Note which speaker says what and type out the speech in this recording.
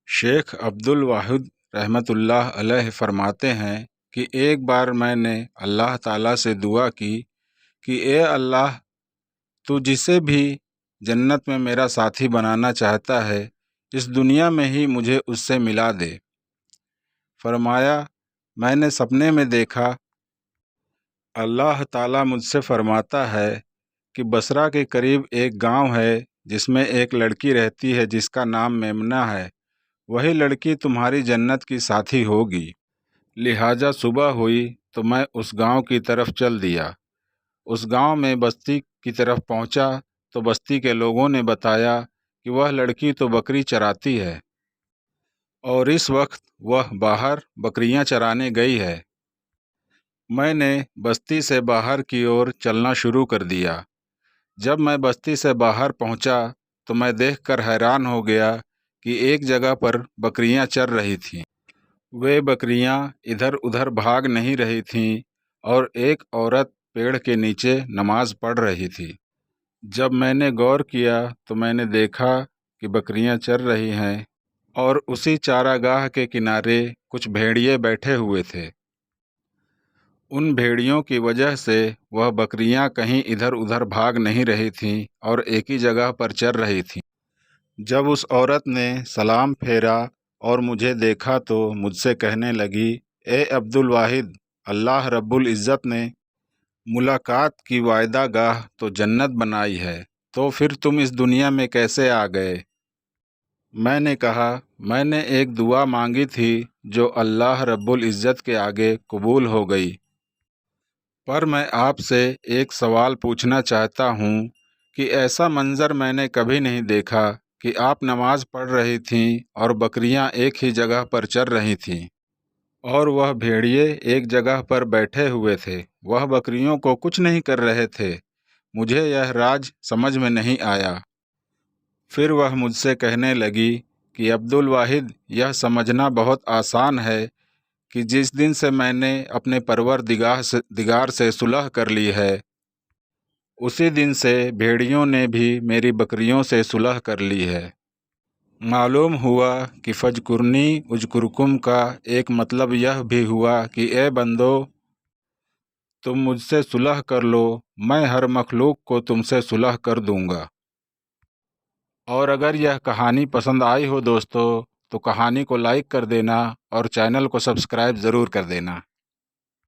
Speaker 1: شیخ عبدالواحد رحمۃ اللہ علیہ فرماتے ہیں کہ ایک بار میں نے اللہ تعالیٰ سے دعا کی کہ اے اللہ، تو جسے بھی جنت میں میرا ساتھی بنانا چاہتا ہے اس دنیا میں ہی مجھے اس سے ملا دے۔ فرمایا، میں نے سپنے میں دیکھا اللہ تعالیٰ مجھ سے فرماتا ہے کہ بصرہ کے قریب ایک گاؤں ہے جس میں ایک لڑکی رہتی ہے جس کا نام میمنہ ہے، وہی لڑکی تمہاری جنت کی ساتھی ہوگی۔ لہٰذا صبح ہوئی تو میں اس گاؤں کی طرف چل دیا۔ اس گاؤں میں بستی کی طرف پہنچا تو بستی کے لوگوں نے بتایا کہ وہ لڑکی تو بکری چراتی ہے اور اس وقت وہ باہر بکریاں چرانے گئی ہے۔ میں نے بستی سے باہر کی اور چلنا شروع کر دیا۔ جب میں بستی سے باہر پہنچا تو میں دیکھ کر حیران ہو گیا کہ ایک جگہ پر بکریاں چر رہی تھیں۔ وہ بکریاں ادھر ادھر بھاگ نہیں رہی تھیں اور ایک عورت پیڑ کے نیچے نماز پڑھ رہی تھی۔ جب میں نے غور کیا تو میں نے دیکھا کہ بکریاں چر رہی ہیں اور اسی چارہ گاہ کے کنارے کچھ بھیڑیے بیٹھے ہوئے تھے۔ ان بھیڑیوں کی وجہ سے وہ بکریاں کہیں ادھر ادھر بھاگ نہیں رہی تھیں اور ایک ہی جگہ پر چر رہی تھیں۔ جب اس عورت نے سلام پھیرا اور مجھے دیکھا تو مجھ سے کہنے لگی، اے عبدالواحد، اللہ رب العزت نے ملاقات کی وعدہ گاہ تو جنت بنائی ہے، تو پھر تم اس دنیا میں کیسے آ گئے؟ میں نے کہا، میں نے ایک دعا مانگی تھی جو اللہ رب العزت کے آگے قبول ہو گئی، پر میں آپ سے ایک سوال پوچھنا چاہتا ہوں کہ ایسا منظر میں نے کبھی نہیں دیکھا کہ آپ نماز پڑھ رہی تھیں اور بکریاں ایک ہی جگہ پر چر رہی تھیں اور وہ بھیڑیے ایک جگہ پر بیٹھے ہوئے تھے، وہ بکریوں کو کچھ نہیں کر رہے تھے۔ مجھے یہ راز سمجھ میں نہیں آیا۔ پھر وہ مجھ سے کہنے لگی کہ عبدالواحد، یہ سمجھنا بہت آسان ہے کہ جس دن سے میں نے اپنے پروردگار سے صلح کر لی ہے، اسی دن سے بھیڑیوں نے بھی میری بکریوں سے صلح کر لی ہے۔ معلوم ہوا کہ فَاذْكُرْنِی أَذْكُرْكُمْ کا ایک مطلب یہ بھی ہوا کہ اے بندو، تم مجھ سے صلح کر لو، میں ہر مخلوق کو تم سے صلح کر دوں گا۔ اور اگر یہ کہانی پسند آئی ہو دوستو تو کہانی کو لائک کر دینا اور چینل کو سبسکرائب ضرور کر دینا۔